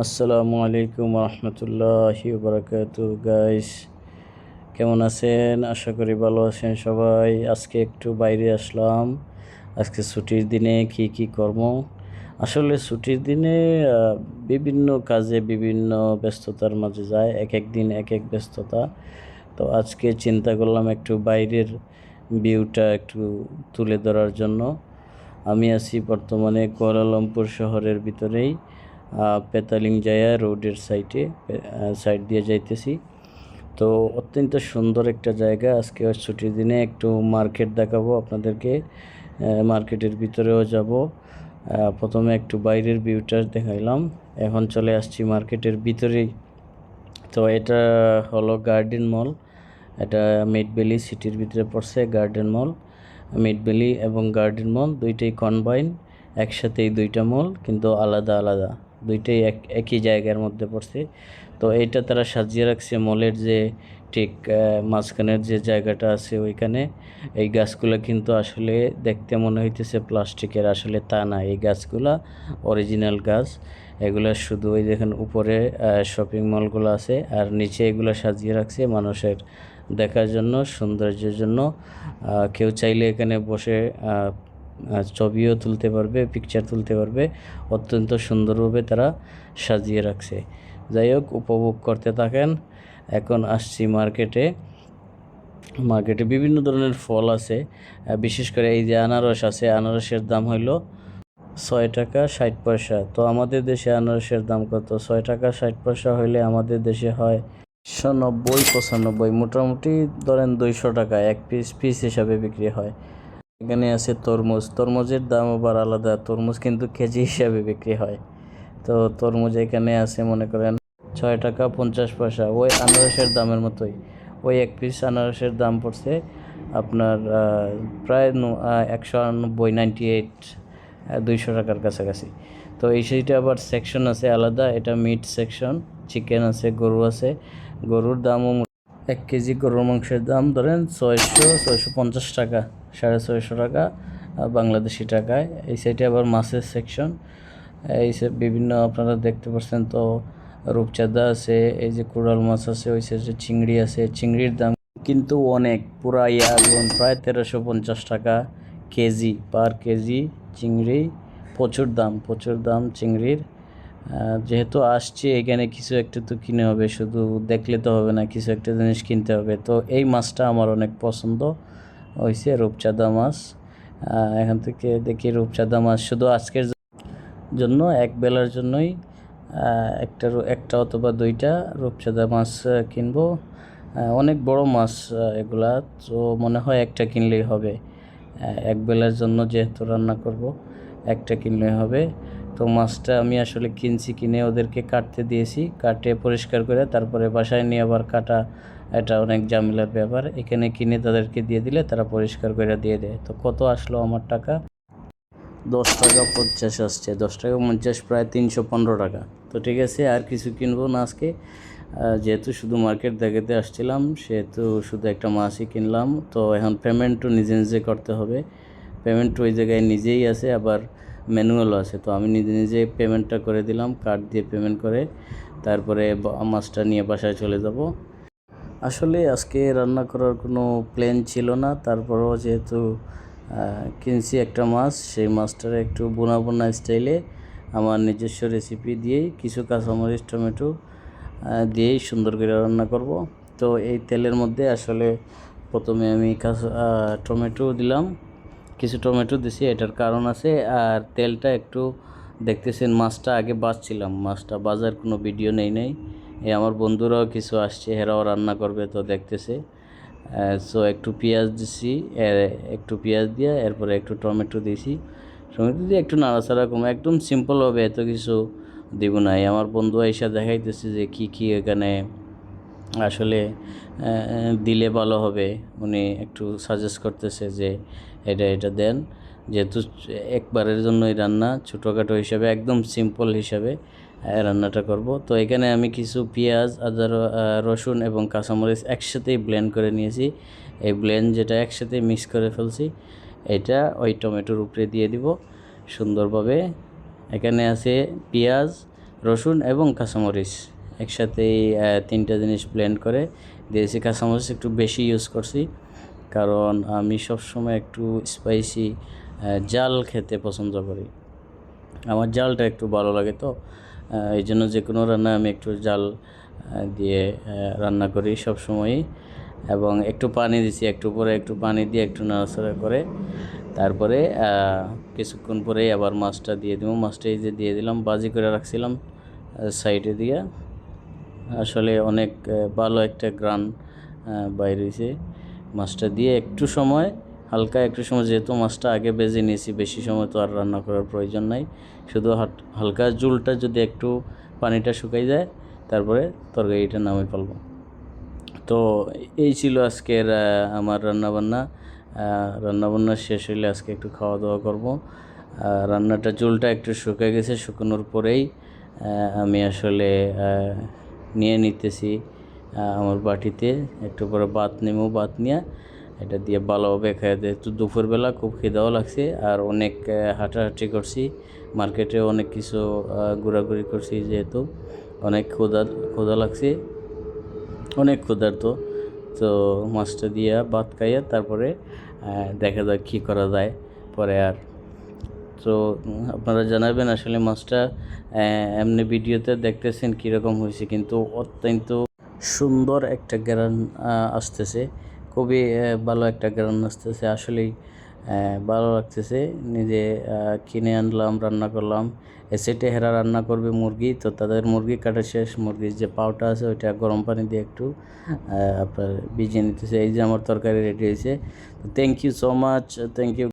আসসালামু আলাইকুম রহমতুল্লাহি বারাকাতু গাইস, কেমন আছেন? আশা করি ভালো আছেন সবাই। আজকে একটু বাইরে আসলাম। আজকে ছুটির দিনে কি কর্ম, আসলে ছুটির দিনে বিভিন্ন কাজে বিভিন্ন ব্যস্ততার মাঝে যায়, এক এক দিন এক এক ব্যস্ততা। তো আজকে চিন্তা করলাম একটু বাইরের ভিউটা একটু তুলে ধরার জন্য। আমি আছি বর্তমানে কুয়ালালামপুর শহরের ভিতরেই, পেতালিং জায়া রোডের সাইড দিয়ে যাইতেছি। তো অত্যন্ত সুন্দর একটা জায়গা। আজকে ছুটির দিনে একটু মার্কেট দেখাবো আপনাদেরকে, মার্কেটের ভিতরেও যাব। প্রথমে একটু বাইরের ভিউটা দেখাইলাম, এখন চলে আসছি মার্কেটের ভিতরেই। তো এটা হলো গার্ডেন মল। এটা মিড ভ্যালি সিটির ভিতরে পড়ছে গার্ডেন মল। মিড ভ্যালি এবং গার্ডেন মল দুইটাই কম্বাইন, একসাথেই দুইটা মল, কিন্তু আলাদা আলাদা, দুইটাই একই জায়গার মধ্যে পড়ছে। তো এইটা তারা সাজিয়ে রাখছে মলের যে ঠিক মাঝখানের যে জায়গাটা আছে ওইখানে। এই গাছগুলো কিন্তু আসলে দেখতে মনে হইতেছে প্লাস্টিকের, আসলে তা না, এই গাছগুলা অরিজিনাল গাছ। এগুলা শুধু ওই দেখেন উপরে শপিং মলগুলো আছে, আর নিচে এগুলো সাজিয়ে রাখছে মানুষের দেখার জন্য, সৌন্দর্যের জন্য। কেউ চাইলে এখানে বসে ছবিও তুলতে পারবে, পিকচার তুলতে পারবে। অত্যন্ত সুন্দরভাবে তারা সাজিয়ে রাখছে। যাই হোক, উপভোগ করতে থাকেন। এখন আসছি মার্কেটে। মার্কেটে বিভিন্ন ধরনের ফল আছে, বিশেষ করে এই যে আনারস আছে, আনারসের দাম হইল 6 টাকা 60 পয়সা। তো আমাদের দেশে আনারসের দাম কত? 6 টাকা 60 পয়সা হইলে আমাদের দেশে হয় 190 95, মোটামুটি ধরেন 200 টাকা এক পিস হিসাবে বিক্রি হয়। এখানে আছে তরমুজ, তরমুজের দাম আবার আলাদা, তরমুজ কিন্তু কেজি হিসাবে বিক্রি হয়। তো তরমুজ এখানে আছে মনে করেন 6 টাকা 50 পয়সা, ওই আনারসের দামের মতোই। ওই এক পিস আনারসের দাম পড়ছে আপনার প্রায় 198, 200 টাকার কাছাকাছি। তো এই সেইটা আবার সেকশন আছে আলাদা, এটা মিট সেকশন, চিকেন আছে, গরু আছে। গরুর দামও 1 কেজি গরুর মাংসের দাম ধরেন 600 650 টাকা, 650 টাকা বাংলাদেশি টাকায়। এই সাইডে আবার মাছের সেকশন, এই বিভিন্ন আপনারা দেখতে পাচ্ছেন। তো রূপচাঁদা আছে, এই যে কোরাল মাছ আছে, ওই সাইডে চিংড়ি আছে। চিংড়ির দাম কিন্তু অনেক, পুরা আগুন, প্রায় 1350 টাকা কেজি, পার কেজি চিংড়ি। প্রচুর দাম চিংড়ির। যেহেতু আসছি এখানে কিছু একটা তো কিনে হবে, শুধু দেখলে তো হবে না, কিছু একটা জিনিস কিনতে হবে। তো এই মাছটা আমার অনেক পছন্দ হয়েছে, রূপচাঁদা মাছ। এখান থেকে দেখি রূপচাঁদা মাছ শুধু আজকের জন্য, এক বেলার জন্যই একটা অথবা দুইটা রূপচাঁদা মাছ কিনবো। অনেক বড় মাছ এগুলা, তো মনে হয় একটা কিনলেই হবে। এক বেলার জন্য যেহেতু রান্না করব, একটা কিনলেই হবে। তো মাছটা আমি আসলে কিনে ওদেরকে কাটতে দিয়েছি, কাটে পরিষ্কার করে তারপরে বাসায় নিয়ে আবার কাটা, এটা অনেক ঝামেলার ব্যাপার। এখানে কিনে তাদেরকে দিয়ে দিলে তারা পরিষ্কার করে দিয়ে দেয়। তো কত আসলো আমার টাকা? 10 টাকা 50 আসছে, 10 টাকা 50, প্রায় 315 টাকা। তো ঠিক আছে, আর কিছু কিনবো না আজকে। যেহেতু শুধু মার্কেট দেখাতে আসছিলাম, সেহেতু শুধু একটা মাছই কিনলাম। তো এখন পেমেন্টও নিজে নিজে করতে হবে। পেমেন্ট ওই জায়গায় নিজেই আছে, আবার ম্যানুয়ালও আছে। তো আমি নিজে নিজে পেমেন্টটা করে দিলাম, কার্ড দিয়ে পেমেন্ট করে তারপরে মাছটা নিয়ে বাসায় চলে যাব। আসলে আজকে রান্না করার কোনো প্ল্যান ছিল না, তারপরেও যেহেতু কিনছি একটা মাছ, সেই মাছটার একটু বোনা বোনা স্টাইলে আমার নিজস্ব রেসিপি দিয়েই, কিছু কাঁচামরিচ টমেটো দিয়েই সুন্দর করে রান্না করব। তো এই তেলের মধ্যে আসলে প্রথমে আমি টমেটো দিলাম, কিছু টমেটো দিছি, এটার কারণ আছে। আর তেলটা একটু দেখতেছেন, মাছটা আগে বাজছিলাম, মাছটা বাজার কোনো ভিডিও নেই। আমার বন্ধুরাও কিছু আসছে, এরাও রান্না করবে, তো দেখতেছে। সো একটু পেঁয়াজ দিছি, একটু পেঁয়াজ দিয়ে এরপরে একটু টমেটো দিয়েছি। টমেটো দিয়ে একটু নাড়াচাড়া কম, একদম সিম্পলভাবে, এত কিছু দিব নাই। আমার বন্ধু এসে দেখাইতেছে যে কি এখানে আসলে দিলে ভালো হবে। উনি একটু সাজেস্ট করতেছে যে এটা দেন, যেহেতু একবারের জন্যই রান্না, ছোটোখাটো হিসাবে, একদম সিম্পল হিসাবে রান্নাটা করব। তো এখানে আমি কিছু পেঁয়াজ, আদা, রসুন এবং কাঁচামরিচ একসাথেই ব্লেন্ড করে নিয়েছি। এই ব্লেন্ড যেটা একসাথে মিক্স করে ফেলছি, এটা ওই টমেটোর উপরে দিয়ে দিব সুন্দরভাবে। এখানে আছে পেঁয়াজ, রসুন এবং কাঁচামরিচ একসাথেই 3টা জিনিস ব্লেন্ড করে দিয়েছি। কাঁচামরিচ একটু বেশি ইউজ করছি, কারণ আমি সবসময় একটু স্পাইসি জাল খেতে পছন্দ করি। আমার জালটা একটু ভালো লাগে, তো এই জন্য যে কোনো রান্না আমি একটু জাল দিয়ে রান্না করি সবসময়ই। এবং একটু পানি দিছি, একটু পরে একটু পানি দিয়ে একটু নাড়াচাড়া করে তারপরে কিছুক্ষণ পরেই আবার মাছটা দিয়ে দেবো। মাছটা এই যে দিয়ে দিলাম, ভাজি করে রাখছিলাম সাইডে দিয়ে। আসলে অনেক ভালো একটা গ্রান বাইর হয়েছে মাছটা দিয়ে। একটু সময়, হালকা একটু সময়, যেহেতু মাছটা আগে ভেজে নিয়েছি, বেশি সময় তো আর রান্না করার প্রয়োজন নাই। শুধু হালকা ঝোলটা যদি একটু পানিটা শুকাই যায়, তারপরে তরকারিটা নামিয়ে ফেলবো। তো এই ছিল আজকের আমার রান্নাবান্না শেষ হইলে আজকে একটু খাওয়া দাওয়া করব। রান্নাটা ঝোলটা একটু শুকিয়ে গেছে, শুকানোর পরেই আমি আসলে নিয়ে নিতেছি আমার বাটিতে। একটু পরে ভাত নেবো, ভাত নিয়ে এটা দিয়ে ভালোভাবে খেয়ে দিয়ে। তো দুপুরবেলা খুব খিদাও লাগছে, আর অনেক হাঁটাহাঁটি করছি, মার্কেটে অনেক কিছু ঘোরাঘুরি করছি, যেহেতু অনেক ক্ষুধা লাগছে, অনেক ক্ষুধার্ত। তো মাছটা দিয়ে ভাত খাইয়ে তারপরে দেখা যাক কী করা যায় পরে। আর তো আপনারা জানাবেন আসলে মাছটা এমনি ভিডিওতে দেখতেছেন কীরকম হয়েছে, কিন্তু অত্যন্ত সুন্দর একটা গ্রান আসতেছে, খুবই ভালো একটা গ্রান আসতেছে। আসলেই ভালো লাগতেছে। নিজে কিনে আনলাম, রান্না করলাম। এসেটে হেরা রান্না করবে মুরগি, তো তাদের মুরগি কাটা শেষ, মুরগির যে পাউটা আছে ওইটা গরম পানি দিয়ে একটু আপনার ভিজিয়ে নিতেছে। এই যে আমার তরকারি রেডি হয়েছে। Thank you so much, thank you.